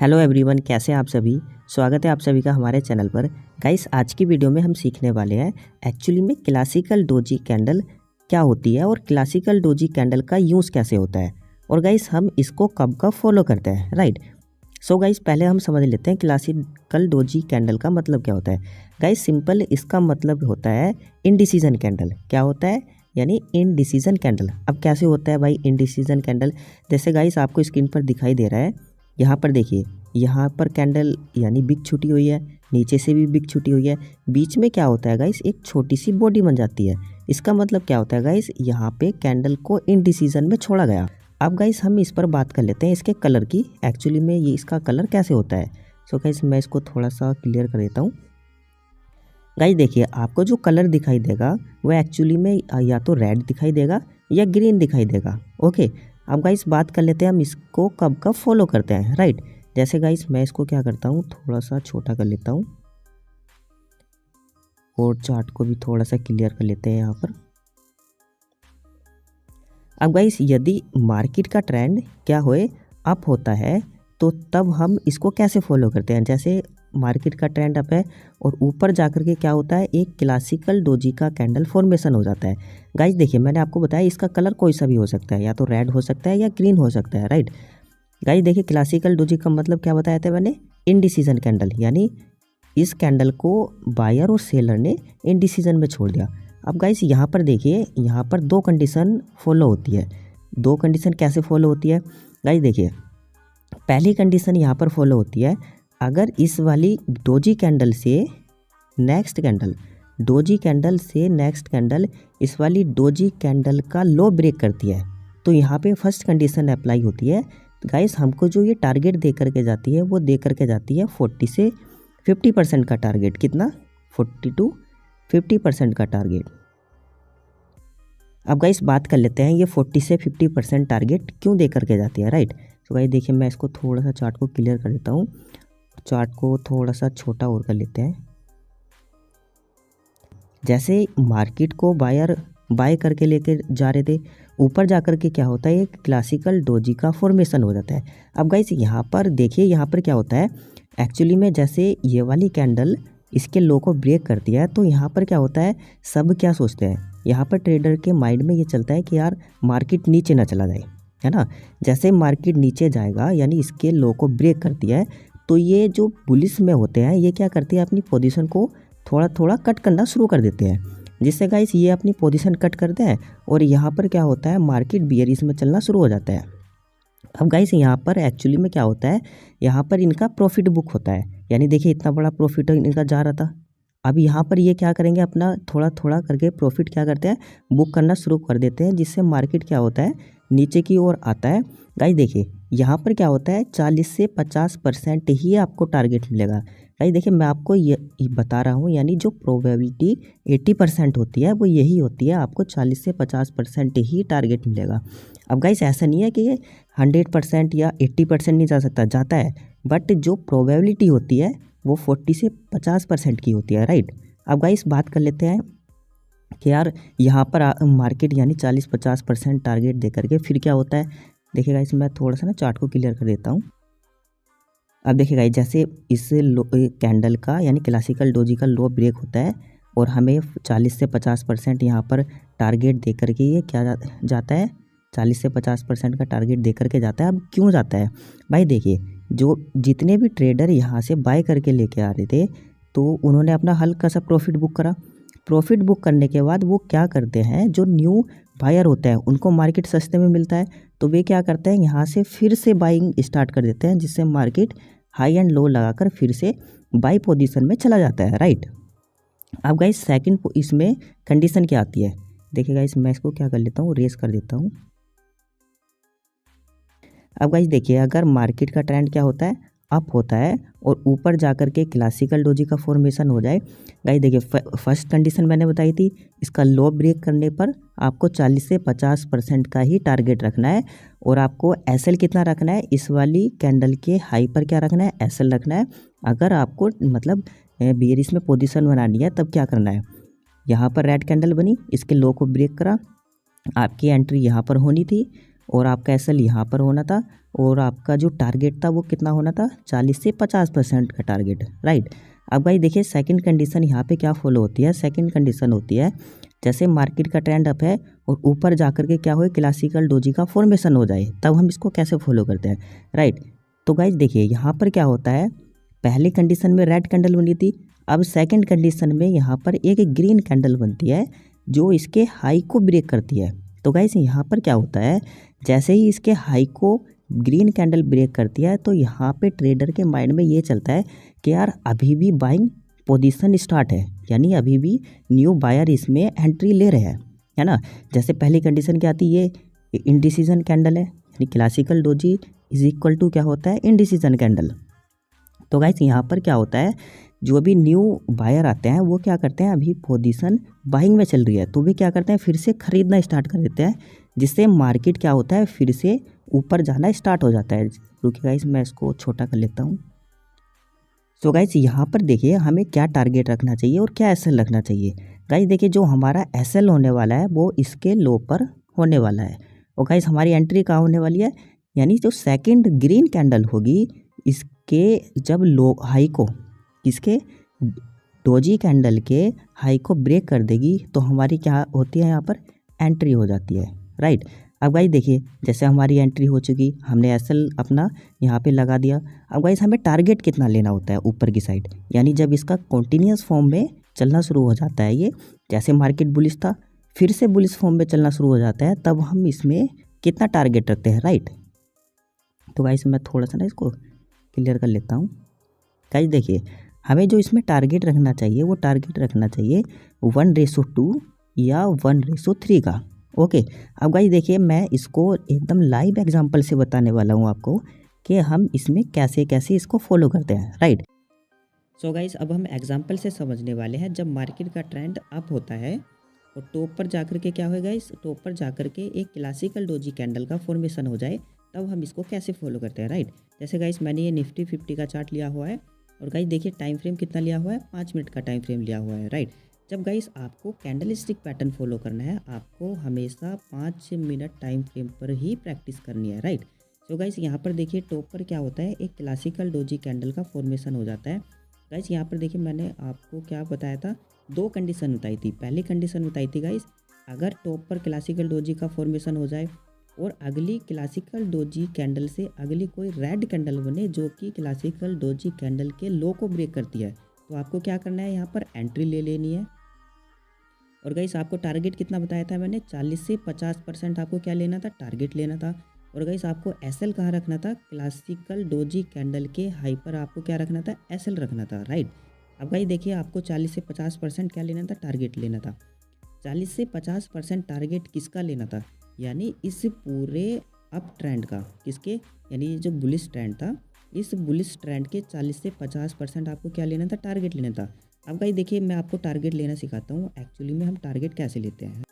Hello everyone, कैसे हैं आप सभी। स्वागत है आप सभी का हमारे चैनल पर। गाइस, आज की वीडियो में हम सीखने वाले हैं एक्चुअली में क्लासिकल डोजी कैंडल क्या होती है और क्लासिकल डोजी कैंडल का यूज़ कैसे होता है और गाइस हम इसको कब कब फॉलो करते हैं, राइट। सो गाइस, पहले हम समझ लेते हैं क्लासिकल डोजी कैंडल का मतलब क्या होता है। गाइस सिंपल इसका मतलब होता है इनडिसीजन कैंडल। क्या होता है? यानी इनडिसीजन कैंडल। अब कैसे होता है भाई इनडिसीजन कैंडल? जैसे गाइस आपको स्क्रीन पर दिखाई दे रहा है, यहाँ पर देखिए, यहाँ पर कैंडल यानी बिक छुटी हुई है, नीचे से भी बिक छुटी हुई है, बीच में क्या होता है गाइस एक छोटी सी बॉडी बन जाती है। इसका मतलब क्या होता है गाइस, यहाँ पे कैंडल को इनडिसीजन में छोड़ा गया। अब गाइस हम इस पर बात कर लेते हैं इसके कलर की। एक्चुअली में ये इसका कलर कैसे होता है। सो गाइस मैं इसको थोड़ा सा क्लियर कर देता हूँ। गाइस देखिए, आपको जो कलर दिखाई देगा वो एक्चुअली में या तो रेड दिखाई देगा या ग्रीन दिखाई देगा। ओके, अब गाइस बात कर लेते हैं हम इसको कब कब फॉलो करते हैं, राइट। जैसे गाइस मैं इसको क्या करता हूँ, थोड़ा सा छोटा कर लेता हूँ और चार्ट को भी थोड़ा सा क्लियर कर लेते हैं यहाँ पर। अब गाइस यदि मार्केट का ट्रेंड क्या होए अप होता है तो तब हम इसको कैसे फॉलो करते हैं। जैसे मार्केट का ट्रेंड अप है और ऊपर जाकर के क्या होता है, एक क्लासिकल डोजी का कैंडल फॉर्मेशन हो जाता है। गाइस देखिए, मैंने आपको बताया इसका कलर कोई सा भी हो सकता है, या तो रेड हो सकता है या ग्रीन हो सकता है, राइट। गाइस देखिए, क्लासिकल डोजी का मतलब क्या बताया था मैंने, इनडिसीजन कैंडल। यानी इस कैंडल को बायर और सेलर ने इनडिसीजन में छोड़ दिया। अब गाइस यहाँ पर देखिए, यहाँ पर दो कंडीशन फॉलो होती है। दो कंडीशन कैसे फॉलो होती है गाइस देखिए, पहली कंडीशन यहाँ पर फॉलो होती है, अगर इस वाली डोजी कैंडल से नेक्स्ट कैंडल, डोजी कैंडल से नेक्स्ट कैंडल इस वाली डोजी कैंडल का लो ब्रेक करती है तो यहाँ पे फर्स्ट कंडीशन अप्लाई होती है। गाइस हमको जो ये टारगेट दे करके जाती है वो दे करके जाती है 40 से 50% का टारगेट। कितना? 40 to 50% का टारगेट। अब गाइस बात कर लेते हैं ये 40 से 50% टारगेट क्यों दे करके जाती है, राइट। तो गाइस देखिए, मैं इसको थोड़ा सा चार्ट को क्लियर कर देता हूँ, चार्ट को थोड़ा सा छोटा और कर लेते हैं। जैसे मार्केट को बायर बाय करके लेके जा रहे थे, ऊपर जाकर के क्या होता है, एक क्लासिकल डोजी का फॉर्मेशन हो जाता है। अब गाइस यहाँ पर देखिए, यहाँ पर क्या होता है एक्चुअली में, जैसे ये वाली कैंडल इसके लो को ब्रेक करती है तो यहाँ पर क्या होता है, सब क्या सोचते हैं, यहाँ पर ट्रेडर के माइंड में ये चलता है कि यार मार्केट नीचे ना चला जाए, है ना। जैसे मार्केट नीचे जाएगा यानी इसके लो को ब्रेक करती है तो ये जो बुलिश में होते हैं ये क्या करते हैं, अपनी पोजीशन को थोड़ा थोड़ा कट करना शुरू कर देते हैं, जिससे गाइस ये अपनी पोजीशन कट करते हैं और यहाँ पर क्या होता है, मार्केट बियरिश में चलना शुरू हो जाता है। अब गाइस यहाँ पर एक्चुअली में क्या होता है, यहाँ पर इनका प्रॉफिट बुक होता है। यानी देखिए, इतना बड़ा प्रॉफिट इनका जा रहा था, अब यहाँ पर ये क्या करेंगे, अपना थोड़ा थोड़ा करके प्रॉफिट क्या करते हैं, बुक करना शुरू कर देते हैं, जिससे मार्केट क्या होता है, नीचे की ओर आता है। गाइस देखिए, यहाँ पर क्या होता है, 40 से 50% ही आपको टारगेट मिलेगा। गाइस देखिए, मैं आपको ये बता रहा हूँ, यानी जो प्रोबेबिलिटी 80% होती है वो यही होती है, आपको 40 से 50% ही टारगेट मिलेगा। अब गाइस ऐसा नहीं है कि ये 100% या 80% नहीं जा सकता, जाता है, बट जो प्रोबेबिलिटी होती है वो 40 से 50% की होती है, राइट। अब गाइस बात कर लेते हैं कि यार यहाँ पर मार्केट यानी 40-50% टारगेट दे करके फिर क्या होता है। देखिए गाइस, मैं थोड़ा सा ना चार्ट को क्लियर कर देता हूँ। अब देखिए गाइस, जैसे इस कैंडल का यानी क्लासिकल डोजी का लो ब्रेक होता है और हमें 40 से 50% यहाँ पर टारगेट दे करके ये क्या जाता है, 40 से 50% का टारगेट दे करके जाता है। अब क्यों जाता है भाई, देखिए जो जितने भी ट्रेडर यहाँ से बाय करके लेके आ रहे थे तो उन्होंने अपना हल्का सा प्रॉफिट बुक करा। प्रॉफिट बुक करने के बाद वो क्या करते हैं, जो न्यू बायर होता है उनको मार्केट सस्ते में मिलता है तो वे क्या करते हैं, यहाँ से फिर से बाइंग स्टार्ट कर देते हैं, जिससे मार्केट हाई एंड लो लगाकर फिर से बाई पोजीशन में चला जाता है, राइट। अब गाइस सेकंड इसमें कंडीशन क्या आती है, देखिए गाइस मैं इसको क्या कर लेता हूँ, रेस कर देता हूँ। अब गाइस देखिए, अगर मार्केट का ट्रेंड क्या होता है, अप होता है और ऊपर जाकर के क्लासिकल डोजी का फॉर्मेशन हो जाए। गाइस देखिए, फर्स्ट कंडीशन मैंने बताई थी, इसका लो ब्रेक करने पर आपको 40 से 50% का ही टारगेट रखना है और आपको एसएल कितना रखना है, इस वाली कैंडल के हाई पर क्या रखना है, एसएल रखना है। अगर आपको मतलब बेयरिश में पोजीशन बनानी है तब क्या करना है, यहाँ पर रेड कैंडल बनी, इसके लो को ब्रेक करा, आपकी एंट्री यहाँ पर होनी थी और आपका एसएल यहाँ पर होना था, और आपका जो टारगेट था वो कितना होना था, 40 से 50% का टारगेट, राइट। अब भाई देखिए सेकंड कंडीशन यहाँ पे क्या फॉलो होती है, सेकंड कंडीशन होती है जैसे मार्केट का ट्रेंड अप है और ऊपर जाकर के क्या हो, क्लासिकल डोजी का फॉर्मेशन हो जाए, तब हम इसको कैसे फॉलो करते हैं, राइट। तो गाइज देखिए यहाँ पर क्या होता है, पहली कंडीशन में रेड कैंडल बनी थी, अब सेकंड कंडीशन में यहाँ पर एक ग्रीन कैंडल बनती है जो इसके हाई को ब्रेक करती है। तो गाइस यहाँ पर क्या होता है, जैसे ही इसके हाई को ग्रीन कैंडल ब्रेक करती है तो यहाँ पे ट्रेडर के माइंड में ये चलता है कि यार अभी भी बाइंग पोजीशन स्टार्ट है, यानी अभी भी न्यू बायर इसमें एंट्री ले रहे हैं, है ना। जैसे पहली कंडीशन क्या आती है, ये इनडिसीजन कैंडल है, यानी classical doji is equal to क्या होता है, इनडिसीजन कैंडल। तो गाइस यहाँ पर क्या होता है, जो भी न्यू बायर आते हैं वो क्या करते हैं, अभी पोजीशन बाइंग में चल रही है तो भी क्या करते हैं, फिर से खरीदना स्टार्ट कर देते हैं, जिससे मार्केट क्या होता है, फिर से ऊपर जाना स्टार्ट हो जाता है। रुकिए गाइस मैं इसको छोटा कर लेता हूँ। तो गाइस यहाँ पर देखिए हमें क्या टारगेट रखना चाहिए और क्या एसएल रखना चाहिए। गाइस देखिए जो हमारा एसएल होने वाला है वो इसके लो पर होने वाला है, और गाइस हमारी एंट्री कहाँ होने वाली है, यानी जो सेकंड ग्रीन कैंडल होगी इसके जब लो हाई को, किसके, डोजी कैंडल के हाई को ब्रेक कर देगी तो हमारी क्या होती है, यहाँ पर एंट्री हो जाती है, राइट। अब गाइस देखिए जैसे हमारी एंट्री हो चुकी, हमने एसएल अपना यहाँ पे लगा दिया। अब गाइस हमें टारगेट कितना लेना होता है ऊपर की साइड, यानी जब इसका कॉन्टिन्यूस फॉर्म में चलना शुरू हो जाता है, ये जैसे मार्केट बुलिश था फिर से बुलिश फॉर्म में चलना शुरू हो जाता है, तब हम इसमें कितना टारगेट रखते हैं, राइट। तो गाइस मैं थोड़ा सा ना इसको क्लियर कर लेता हूँ। गाइस देखिए हमें जो इसमें टारगेट रखना चाहिए वो टारगेट रखना चाहिए 1:2 या 1:3 का, ओके। अब गाइस देखिए मैं इसको एकदम लाइव एग्जांपल से बताने वाला हूँ आपको कि हम इसमें कैसे कैसे इसको फॉलो करते हैं, राइट। सो गाइस अब हम एग्जांपल से समझने वाले हैं, जब मार्केट का ट्रेंड अप होता है और टॉप पर जाकर के क्या होगा गाइस, टॉप पर जाकर के एक क्लासिकल डोजी कैंडल का फॉर्मेशन हो जाए, तब हम इसको कैसे फॉलो करते हैं, राइट। जैसे गाइस मैंने ये निफ्टी 50 का चार्ट लिया हुआ है, और गाइस देखिए टाइम फ्रेम कितना लिया हुआ है, 5 मिनट का टाइम फ्रेम लिया हुआ है, राइट। जब गाइस आपको कैंडल स्टिक पैटर्न फॉलो करना है, आपको हमेशा 5 मिनट टाइम फ्रेम पर ही प्रैक्टिस करनी है, राइट। सो गाइस यहाँ पर देखिए टॉप पर क्या होता है, एक क्लासिकल डोजी कैंडल का फॉर्मेशन हो जाता है। गाइस यहाँ पर देखिए मैंने आपको क्या बताया था, 2 कंडीशन बताई थी। पहली कंडीशन बताई थी गाइस, अगर टॉप पर क्लासिकल डोजी का फॉर्मेशन हो जाए और अगली क्लासिकल डोजी कैंडल से अगली कोई रेड कैंडल बने जो कि क्लासिकल डोजी कैंडल के लो को ब्रेक करती है, तो आपको क्या करना है, यहाँ पर एंट्री ले लेनी है। और गाइस आपको टारगेट कितना बताया था मैंने, 40 से 50% आपको क्या लेना था, टारगेट लेना था। और गाइस आपको एसएल कहाँ रखना था, क्लासिकल डोजी कैंडल के हाई पर आपको क्या रखना था, एसएल रखना था, राइट। अब गाइस देखिए आपको 40 से 50% क्या लेना था, टारगेट लेना था। 40 से 50% टारगेट किसका लेना था, यानी इस पूरे अप ट्रेंड का, किसके, यानी ये जो बुलिश ट्रेंड था, इस बुलिश ट्रेंड के 40 से 50% आपको क्या लेना था, टारगेट लेना था। अब गाइस देखिए मैं आपको टारगेट लेना सिखाता हूँ, एक्चुअली में हम टारगेट कैसे लेते हैं।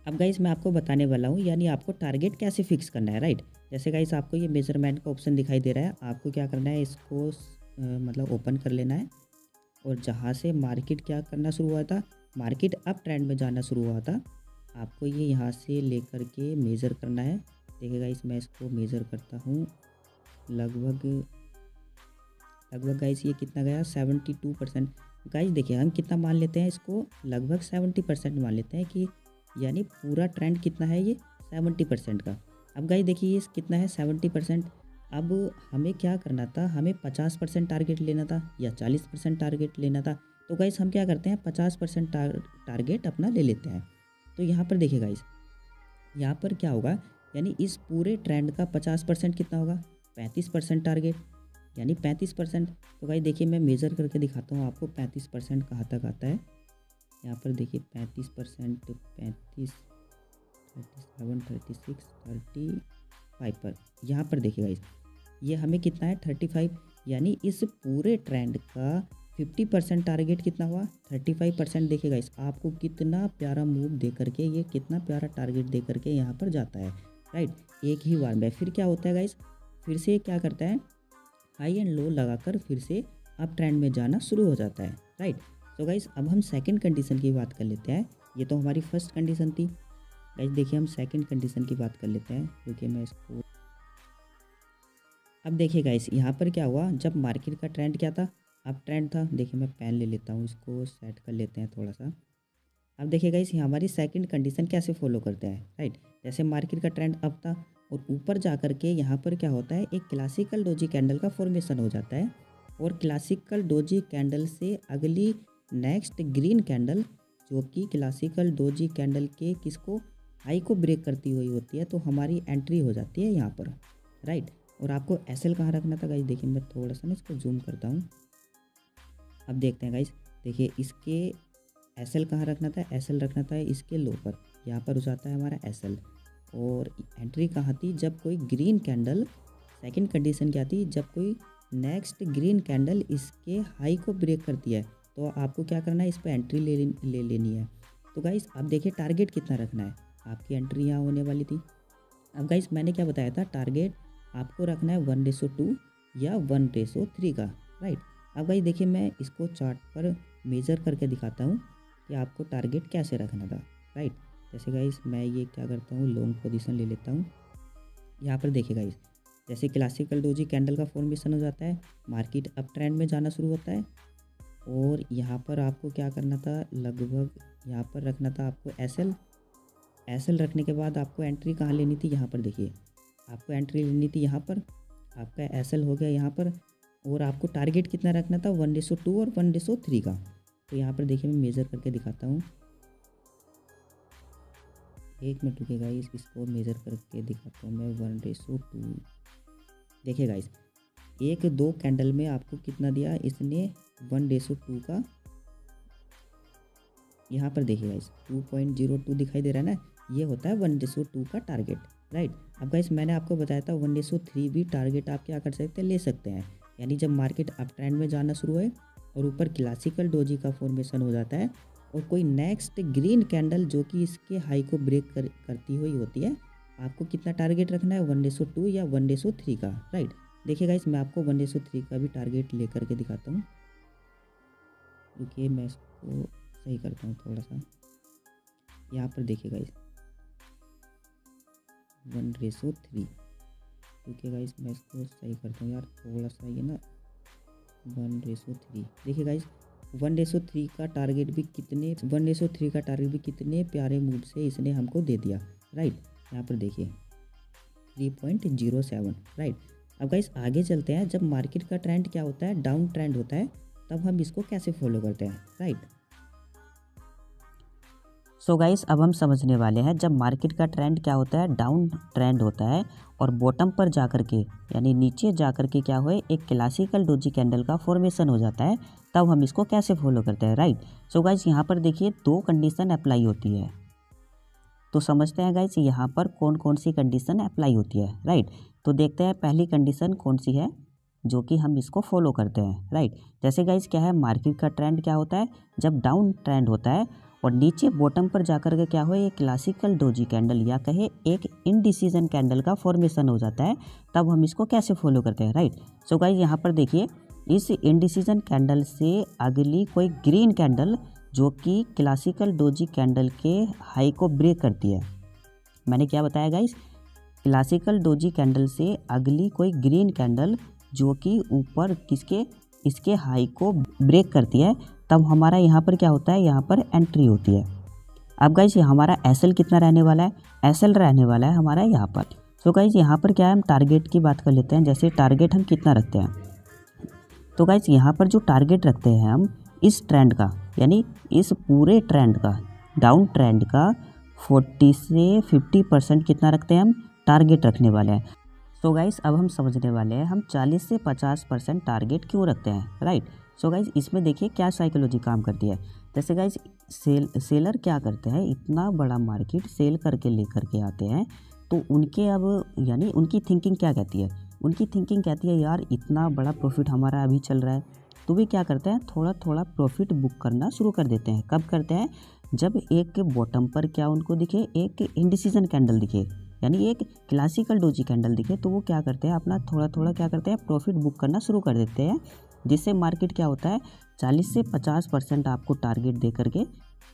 अब गाइस मैं आपको बताने वाला हूँ, यानी आपको टारगेट कैसे फिक्स करना है, राइट। जैसे गाइस आपको ये मेजरमेंट का ऑप्शन दिखाई दे रहा है, आपको क्या करना है, इसको मतलब ओपन कर लेना है, और जहाँ से मार्केट क्या करना शुरू हुआ था, मार्केट अप ट्रेंड में जाना शुरू हुआ था, आपको ये यहाँ से लेकर के मेज़र करना है। देखिए गाइस मैं इसको मेज़र करता हूँ, लगभग गाइस ये कितना गया, 72%। गाइस देखिए हम कितना मान लेते हैं इसको, लगभग 70% मान लेते हैं कि, यानी पूरा ट्रेंड कितना है ये, 70% का। अब गाइस देखिए ये कितना है, 70%। अब हमें क्या करना था, हमें 50% टारगेट लेना था या 40% टारगेट लेना था। तो गाइस हम क्या करते हैं, 50% टारगेट अपना ले लेते हैं। तो यहाँ पर देखिए गाइस, यहाँ पर क्या होगा, यानी इस पूरे ट्रेंड का 50% कितना होगा, 35% टारगेट, यानी 35%। तो भाई देखिए मैं मेज़र करके दिखाता हूँ आपको 35% कहाँ तक आता है। यहाँ पर देखिए 35%, 35, 37, 36, 35 पर, यहाँ पर देखिए गाइस ये हमें कितना है, 35, यानी इस पूरे ट्रेंड का 50% टारगेट कितना हुआ, 35%। देखिए गाइस आपको कितना प्यारा मूव दे करके, ये कितना प्यारा टारगेट दे करके यहाँ पर जाता है, राइट, एक ही बार में। फिर क्या होता है गाइस, फिर से क्या करता है, हाई एंड लो लगाकर फिर से अप ट्रेंड में जाना शुरू हो जाता है, राइट। तो गाइस अब हम सेकंड कंडीशन की बात कर लेते हैं। ये तो हमारी फर्स्ट कंडीशन थी। गाइस देखिए हम सेकंड कंडीशन की बात कर लेते हैं, क्योंकि मैं इसको अब देखिए गाइस यहाँ पर क्या हुआ, जब मार्केट का ट्रेंड क्या था, अब ट्रेंड था। देखिए मैं पेन ले लेता हूँ, इसको सेट कर लेते हैं थोड़ा सा। अब देखिए गाइस ये हमारी सेकंड कंडीशन कैसे फॉलो करते हैं, राइट। जैसे मार्केट का ट्रेंड अप था और ऊपर जा कर के यहाँ पर क्या होता है, एक क्लासिकल डोजी कैंडल का फॉर्मेशन हो जाता है और क्लासिकल डोजी कैंडल से अगली नेक्स्ट ग्रीन कैंडल जो कि क्लासिकल डोजी कैंडल के किसको हाई को ब्रेक करती हुई होती है, तो हमारी एंट्री हो जाती है यहाँ पर, राइट। और आपको एसएल कहाँ रखना था गाइस, देखिए मैं थोड़ा सा ना इसको जूम करता हूँ। अब देखते हैं गाइस, देखिए इसके एसएल कहाँ रखना था, एसएल रखना था इसके लो पर, यहाँ पर हो जाता है हमारा एसएल। और एंट्री कहाँ थी, जब कोई ग्रीन कैंडल, सेकंड कंडीशन क्या थी, जब कोई नेक्स्ट ग्रीन कैंडल इसके हाई को ब्रेक करती है, तो आपको क्या करना है, इस पर एंट्री ले लेनी है। तो गाइस अब देखिए टारगेट कितना रखना है, आपकी एंट्री यहाँ होने वाली थी। अब गाइस मैंने क्या बताया था, टारगेट आपको रखना है 1:2 या 1:3 का, राइट। अब गाइस देखिए मैं इसको चार्ट पर मेज़र करके दिखाता हूँ कि आपको टारगेट कैसे रखना था, राइट। जैसे गाइस मैं ये क्या करता हूँ, लॉन्ग पोजीशन ले लेता हूँ। यहाँ पर देखिए गाइस, जैसे क्लासिकल डोजी कैंडल का फॉर्मेशन हो जाता है, मार्केट अप ट्रेंड में जाना शुरू होता है और यहाँ पर आपको क्या करना था, लगभग यहाँ पर रखना था आपको एसएल। एसएल रखने के बाद आपको एंट्री कहाँ लेनी थी, यहाँ पर देखिए आपको एंट्री लेनी थी यहाँ पर, आपका एसएल हो गया यहाँ पर। और आपको टारगेट कितना रखना था, 1:2 और 1:3 का। तो यहाँ पर देखिए मैं मेज़र करके दिखाता हूँ, एक मिनट रुकिए गाइस, इसको मेज़र करके दिखाता हूँ मैं 1:2। देखिए गाइस एक दो कैंडल में आपको कितना दिया इसने, 1:2 का। यहाँ पर देखिए गाइस 2.02 दिखाई दे रहा है ना, ये होता है 1:2 का टारगेट, राइट। अब गाइस मैंने आपको बताया था 1:3 भी टारगेट आप क्या कर सकते हैं, ले सकते हैं। यानी जब मार्केट अप ट्रेंड में जाना शुरू है और ऊपर क्लासिकल डोजी का फॉर्मेशन हो जाता है और कोई नेक्स्ट ग्रीन कैंडल जो कि इसके हाई को ब्रेक करती हुई होती है, आपको कितना टारगेट रखना है, 1:2 या 1:3 का, राइट। देखिए गाइस मैं आपको 1:3 का भी टारगेट लेकर के दिखाता हूँ, क्योंकि मैं इसको सही करता हूँ थोड़ा सा। यहाँ पर देखिए गाइस 1:3, क्योंकि गाइस मैं इसको सही करता हूँ यार थोड़ा सा, ये ना 1:3। देखिए गाइस 1:3 का टारगेट भी कितने प्यारे मूव से इसने हमको दे दिया, राइट। यहाँ पर देखिए 3.07, राइट। अब गाइस आगे चलते हैं, जब मार्केट का ट्रेंड क्या होता है, डाउन ट्रेंड होता है, तब हम इसको कैसे फॉलो करते हैं, राइट। सो गाइस अब हम समझने वाले हैं, जब मार्केट का ट्रेंड क्या होता है, डाउन ट्रेंड होता है और बॉटम पर जाकर के यानी नीचे जाकर के क्या हुए, एक क्लासिकल डोजी कैंडल का फॉर्मेशन हो जाता है, तब हम इसको कैसे फॉलो करते हैं, राइट। सो गाइस यहाँ पर देखिए दो कंडीशन अप्लाई होती है, तो समझते हैं गाइस यहाँ पर कौन कौन सी कंडीशन अप्लाई होती है, राइट। तो देखते हैं पहली कंडीशन कौन सी है जो कि हम इसको फॉलो करते हैं, राइट। जैसे गाइस क्या है, मार्केट का ट्रेंड क्या होता है, जब डाउन ट्रेंड होता है और नीचे बॉटम पर जाकर के क्या हो, एक क्लासिकल डोजी कैंडल या कहे एक इनडिसीजन कैंडल का फॉर्मेशन हो जाता है, तब हम इसको कैसे फॉलो करते हैं, राइट। सो गाइस यहाँ पर देखिए इस इनडिसीजन कैंडल से अगली कोई ग्रीन कैंडल जो कि क्लासिकल डोजी कैंडल के हाई को ब्रेक करती है। मैंने क्या बताया गाइस, क्लासिकल डोजी कैंडल से अगली कोई ग्रीन कैंडल जो कि ऊपर इसके हाई को ब्रेक करती है, तब हमारा यहाँ पर क्या होता है, यहाँ पर एंट्री होती है। अब गाइस हमारा एसएल कितना रहने वाला है, एसएल रहने वाला है हमारा यहाँ पर। सो गाइस यहाँ पर क्या है, हम टारगेट की बात कर लेते हैं। जैसे टारगेट हम कितना रखते हैं, तो गाइस यहाँ पर जो टारगेट रखते हैं हम इस ट्रेंड का, यानी इस पूरे ट्रेंड का, डाउन ट्रेंड का 40 से 50% कितना रखते हैं हम, टारगेट रखने वाले हैं। सो गाइस अब हम समझने वाले हैं हम 40 से 50% टारगेट क्यों रखते हैं, राइट। सो गाइस इसमें देखिए क्या साइकोलॉजी काम करती है। जैसे गाइस सेलर क्या करते हैं, इतना बड़ा मार्केट सेल करके लेकर के आते हैं, तो उनके अब यानी उनकी थिंकिंग क्या कहती है, उनकी थिंकिंग कहती है यार इतना बड़ा प्रॉफिट हमारा अभी चल रहा है, तो वे क्या करते हैं, थोड़ा थोड़ा प्रॉफिट बुक करना शुरू कर देते हैं। कब करते हैं, जब एक बॉटम पर क्या उनको दिखे, एक इंडिसीजन कैंडल दिखे, यानी एक क्लासिकल डोजी कैंडल दिखे, तो वो क्या करते हैं, अपना थोड़ा थोड़ा क्या करते हैं, प्रॉफिट बुक करना शुरू कर देते हैं, जिससे मार्केट क्या होता है 40 से 50% आपको टारगेट दे करके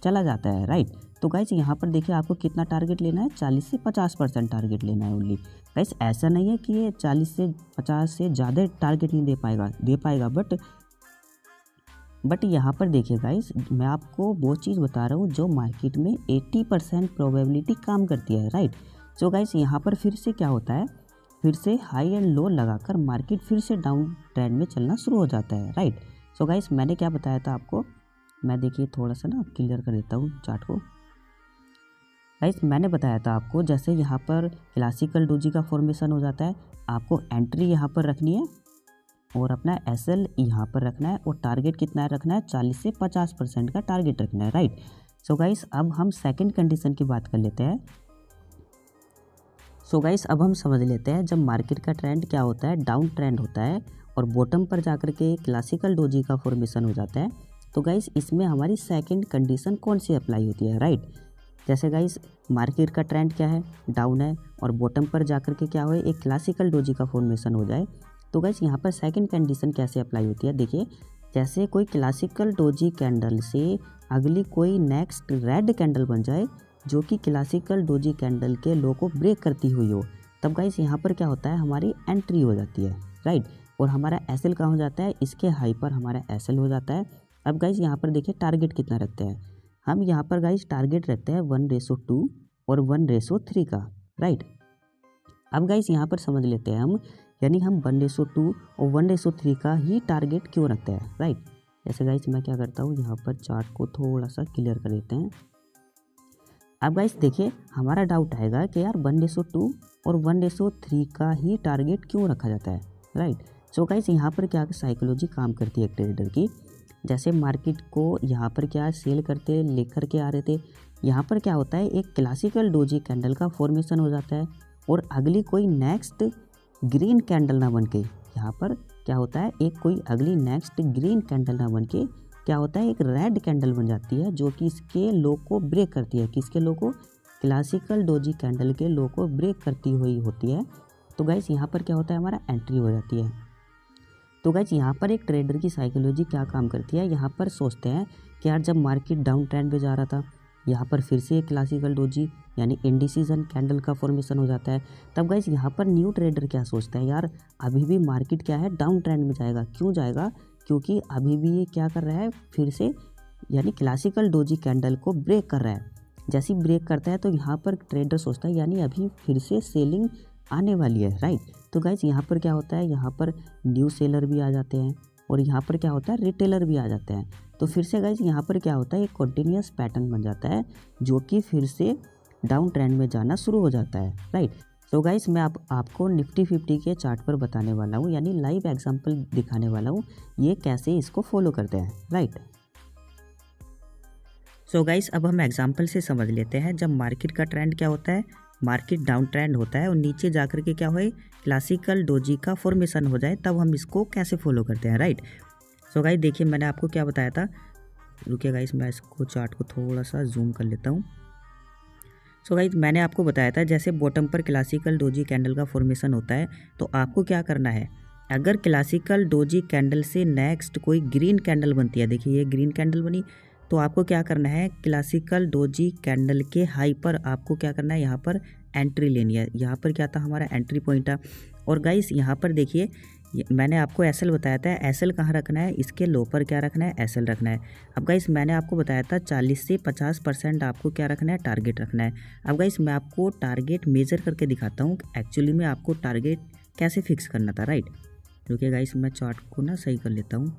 चला जाता है, राइट। तो गाइस यहाँ पर देखिए आपको कितना टारगेट लेना है, 40 से 50% टारगेट लेना है ओनली। गाइस ऐसा नहीं है कि ये 40 से 50 से ज़्यादा टारगेट नहीं दे पाएगा बट यहाँ पर देखिए गाइस, मैं आपको वो चीज़ बता रहा हूँ जो मार्केट में 80% प्रोबेबिलिटी काम करती है, राइट। सो गाइस यहाँ पर फिर से क्या होता है, फिर से हाई एंड लो लगाकर मार्केट फिर से डाउन ट्रेंड में चलना शुरू हो जाता है, राइट। सो गाइस मैंने क्या बताया था आपको, मैं देखिए थोड़ा सा ना क्लियर कर देता हूँ चार्ट को। गाइस मैंने बताया था आपको, जैसे यहाँ पर क्लासिकल डोजी का फॉर्मेशन हो जाता है, आपको एंट्री यहाँ पर रखनी है और अपना एसएल यहाँ पर रखना है और टारगेट कितना रखना है, 40 से 50% का टारगेट रखना है, राइट। सो गाइस अब हम सेकंड कंडीशन की बात कर लेते हैं। सो गाइस अब हम समझ लेते हैं, जब मार्केट का ट्रेंड क्या होता है, डाउन ट्रेंड होता है और बॉटम पर जाकर के क्लासिकल डोजी का फॉर्मेशन हो जाता है, तो गाइस इसमें हमारी सेकंड कंडीशन कौन सी अप्लाई होती है, राइट। जैसे गाइस मार्केट का ट्रेंड क्या है, डाउन है और बॉटम पर जाकर के क्या हो, एक क्लासिकल डोजी का फॉर्मेशन हो जाए, तो गाइस यहाँ पर सेकंड कंडीशन कैसे अप्लाई होती है, देखिए जैसे कोई क्लासिकल डोजी कैंडल से अगली कोई नेक्स्ट रेड कैंडल बन जाए जो कि क्लासिकल डोजी कैंडल के लो को ब्रेक करती हुई हो, तब गाइस यहाँ पर क्या होता है, हमारी एंट्री हो जाती है, राइट। और हमारा एसएल कहाँ हो जाता है, इसके हाई पर हमारा एसएल हो जाता है। अब गाइस यहाँ पर देखिए टारगेट कितना रखते हैं हम, यहाँ पर गाइस टारगेट रखते हैं 1:2 और 1:3 का, राइट। अब गाइस यहाँ पर समझ लेते हैं हम, यानी हम 1:2 और 1:3 का ही टारगेट क्यों रखते हैं, राइट। जैसे गाइस मैं क्या करता हूँ, यहाँ पर चार्ट को थोड़ा सा क्लियर कर देते हैं। अब गाइस देखिए हमारा डाउट आएगा कि यार 1:2 और 1:3 का ही टारगेट क्यों रखा जाता है, राइट। सो गाइस यहाँ पर क्या साइकोलॉजी काम करती है ट्रेडर की, जैसे मार्केट को यहाँ पर क्या सेल करते लेकर के आ रहे थे, यहाँ पर क्या होता है, एक क्लासिकल डोजी कैंडल का फॉर्मेशन हो जाता है और अगली कोई नेक्स्ट ग्रीन कैंडल ना बन के, यहाँ पर क्या होता है, एक कोई अगली नेक्स्ट ग्रीन कैंडल ना बन के क्या होता है, एक रेड कैंडल बन जाती है जो कि इसके लो को ब्रेक करती है, किसके लो को, क्लासिकल डोजी कैंडल के लो को ब्रेक करती हुई होती है। तो गाइस यहाँ पर क्या होता है, हमारा एंट्री हो जाती है। तो गाइस यहाँ पर एक ट्रेडर की साइकोलॉजी क्या काम करती है, यहाँ पर सोचते हैं कि यार जब मार्केट डाउन ट्रेंड पे जा रहा था, यहाँ पर फिर से एक क्लासिकल डोजी यानी इंडिसीजन कैंडल का फॉर्मेशन हो जाता है, तब गाइस यहाँ पर न्यू ट्रेडर क्या सोचता है, यार अभी भी मार्केट क्या है, डाउन ट्रेंड में जाएगा, क्यों जाएगा, क्योंकि अभी भी ये क्या कर रहा है, फिर से यानी क्लासिकल डोजी कैंडल को ब्रेक कर रहा है। जैसे ही ब्रेक करता है तो यहाँ पर ट्रेडर सोचता है यानी अभी फिर से सेलिंग आने वाली है, राइट। तो गाइस यहाँ पर क्या होता है, यहाँ पर न्यू सेलर भी आ जाते हैं और यहाँ पर क्या होता है, रिटेलर भी आ जाते हैं। तो फिर से गाइस यहाँ पर क्या होता है, एक कंटिन्यूस पैटर्न बन जाता है जो कि फिर से डाउन ट्रेंड में जाना शुरू हो जाता है, राइट। तो गाइस मैं आपको निफ्टी 50 के चार्ट पर बताने वाला हूँ, यानी लाइव एग्जांपल दिखाने वाला हूँ ये कैसे इसको फॉलो करते हैं, राइट। सो गाइस अब हम एग्जांपल से समझ लेते हैं, जब मार्केट का ट्रेंड क्या होता है, मार्केट डाउन ट्रेंड होता है और नीचे जाकर के क्या होए, क्लासिकल डोजी का फॉर्मेशन हो जाए, तब हम इसको कैसे फॉलो करते हैं, राइट। सो गाइस देखिए मैंने आपको क्या बताया था, रुकिए गाइस मैं इसको चार्ट को थोड़ा सा जूम कर लेता हूँ। सो गाइस मैंने आपको बताया था जैसे बॉटम पर क्लासिकल डोजी कैंडल का फॉर्मेशन होता है, तो आपको क्या करना है, अगर क्लासिकल डोजी कैंडल से नेक्स्ट कोई ग्रीन कैंडल बनती है, देखिए ये ग्रीन कैंडल बनी, तो आपको क्या करना है, क्लासिकल डोजी कैंडल के हाई पर आपको क्या करना है, यहाँ पर एंट्री लेनी है। यहाँ पर क्या था, हमारा एंट्री पॉइंट था। और गाइस यहाँ पर देखिए मैंने आपको एसएल बताया था, एसएल कहाँ रखना है, इसके लो पर क्या रखना है, एसएल रखना है। अब गाइस मैंने आपको बताया था 40 से 50% आपको क्या रखना है, टारगेट रखना है। अब गाइस मैं आपको टारगेट मेजर करके दिखाता हूँ एक्चुअली में आपको टारगेट कैसे फिक्स करना था, राइट। रुकिए गाइस मैं चार्ट को ना सही कर लेता हूँ,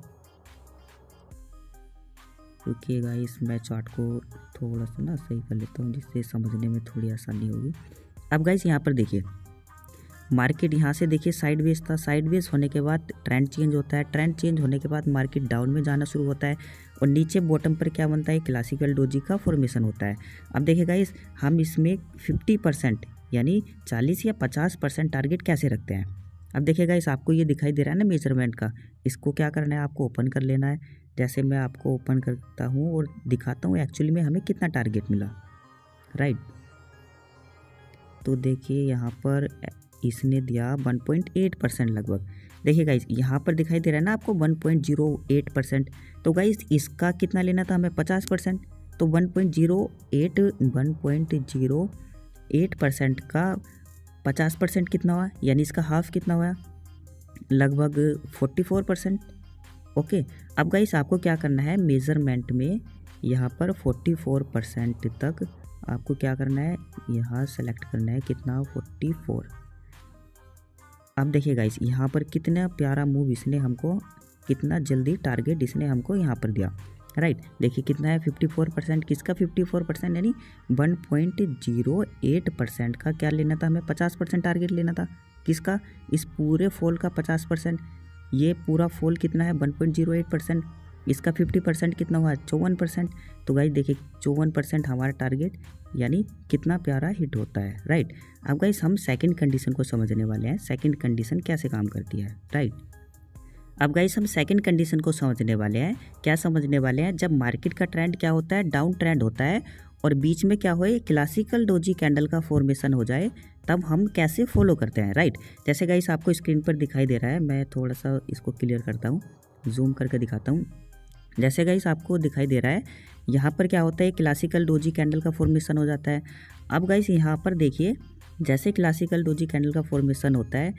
रुकिए गाइस मैं चार्ट को थोड़ा सा ना सही कर लेता हूँ जिससे समझने में थोड़ी आसानी होगी। अब गाइस यहाँ पर देखिए मार्केट यहाँ से देखिए साइडवेज था, साइडवेज होने के बाद ट्रेंड चेंज होता है, ट्रेंड चेंज होने के बाद मार्केट डाउन में जाना शुरू होता है और नीचे बॉटम पर क्या बनता है, क्लासिकल डोजी का फॉर्मेशन होता है। अब देखिए गाइस हम इसमें 50% यानी 40 या 50% टारगेट कैसे रखते हैं। अब देखिए गाइस आपको ये दिखाई दे रहा है ना मेजरमेंट का, इसको क्या करना है, आपको ओपन कर लेना है। जैसे मैं आपको ओपन करता हूँ और दिखाता हूँ एक्चुअली में हमें कितना टारगेट मिला, राइट। तो देखिए यहाँ पर इसने दिया 1.8% लगभग। देखिए गाइस यहाँ पर दिखाई दे रहा है ना आपको 1.08%। तो गाइस इसका कितना लेना था हमें, 50%। तो 1.08% का 50% कितना हुआ, यानी इसका हाफ कितना हुआ, लगभग 44%। ओके, अब गाइस आपको क्या करना है, मेज़रमेंट में यहाँ पर 44% तक आपको क्या करना है, यहाँ सेलेक्ट करना है कितना, 44। अब देखिए गाइस यहाँ पर कितना प्यारा मूव इसने हमको, कितना जल्दी टारगेट इसने हमको यहाँ पर दिया, राइट। देखिए कितना है 54%, किसका 54%, यानी 1.08% का क्या लेना था हमें, 50% टारगेट लेना था। किसका, इस पूरे फॉल का 50%। ये पूरा फॉल कितना है 1.08%, इसका 50% कितना हुआ 54%। तो गाइस देखिए 54% हमारा टारगेट, यानी कितना प्यारा हिट होता है, राइट। अब गाइस हम सेकंड कंडीशन को समझने वाले हैं, सेकंड कंडीशन कैसे काम करती है, राइट। अब गाइस हम सेकंड कंडीशन को समझने वाले हैं। क्या समझने वाले हैं, जब मार्केट का ट्रेंड क्या होता है, डाउन ट्रेंड होता है, और बीच में क्या होए, क्लासिकल डोजी कैंडल का फॉर्मेशन हो जाए, तब हम कैसे फॉलो करते हैं, राइट। जैसे गाइस आपको स्क्रीन पर दिखाई दे रहा है, मैं थोड़ा सा इसको क्लियर करता हूँ, जूम करके दिखाता हूँ। जैसे गाइस आपको दिखाई दे रहा है, यहाँ पर क्या होता है, क्लासिकल डोजी कैंडल का फॉर्मेशन हो जाता है। अब गाइस यहाँ पर देखिए, जैसे क्लासिकल डोजी कैंडल का फॉर्मेशन होता है,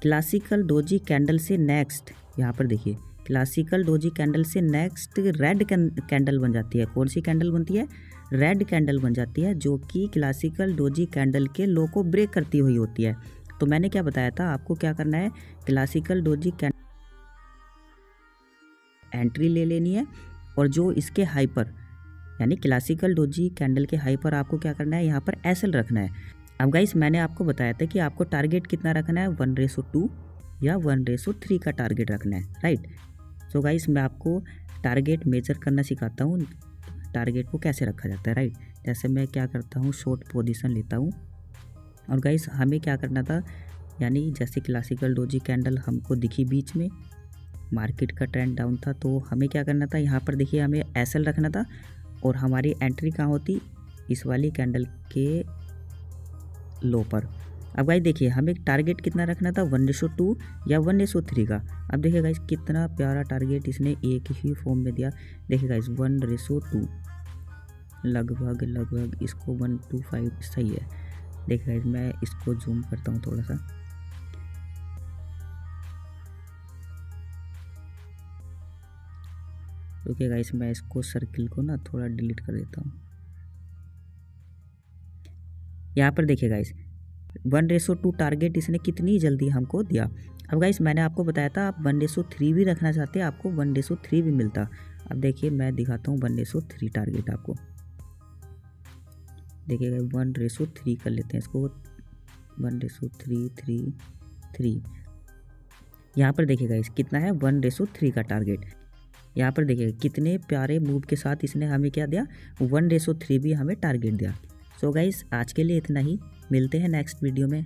क्लासिकल डोजी कैंडल से नेक्स्ट, यहाँ पर देखिए क्लासिकल डोजी कैंडल से नेक्स्ट रेड कैंडल बन जाती है। कौन सी कैंडल बनती है, रेड कैंडल बन जाती है, जो कि क्लासिकल डोजी कैंडल के लो को ब्रेक करती हुई होती है। तो मैंने क्या बताया था आपको, क्या करना है, क्लासिकल डोजी कैंडल एंट्री ले लेनी है, और जो इसके हाई पर, यानी क्लासिकल डोजी कैंडल के हाई पर आपको क्या करना है, यहाँ पर एसएल रखना है। अब गाइस मैंने आपको बताया था कि आपको टारगेट कितना रखना है, 1:2 या 1:3 का टारगेट रखना है, राइट। तो गाइस मैं आपको टारगेट मेजर करना सिखाता हूँ, टारगेट को कैसे रखा जाता है, राइट। जैसे मैं क्या करता हूँ, शॉर्ट पोजीशन लेता हूँ, और गाइस हमें क्या करना था, यानी जैसे क्लासिकल डोजी कैंडल हमको दिखी बीच में, मार्केट का ट्रेंड डाउन था, तो हमें क्या करना था, यहाँ पर देखिए हमें एसएल रखना था, और हमारी एंट्री कहाँ होती, इस वाली कैंडल के लो पर। अब गाइस देखिए हमें टारगेट कितना रखना था, 1:2 या 1:3 का। अब देखिए गाइस कितना प्यारा टारगेट इसने एक ही फॉर्म में दिया। देखिए गाइस 1:2, लगभग इसको 1:5 सही है। देखिए गाइस मैं इसको जूम करता हूँ थोड़ा सा, ओके गाइस मैं इसको सर्किल को ना थोड़ा डिलीट कर देता हूँ। यहाँ पर देखिए गाइस 1:2 टारगेट इसने कितनी जल्दी हमको दिया। अब गाइस मैंने आपको बताया था आप 1:3 भी रखना चाहते हैं, आपको 1:3 भी मिलता। अब देखिए मैं दिखाता हूँ 1:3 टारगेट आपको। देखिए 1:3 कर लेते हैं इसको, 1:3 यहाँ पर देखिए गाइस कितना है, 1:3 का टारगेट। यहाँ पर देखिए कितने प्यारे मूव के साथ इसने हमें क्या दिया, 1:3 भी हमें टारगेट दिया। सो गाइस आज के लिए इतना ही, मिलते हैं नेक्स्ट वीडियो में।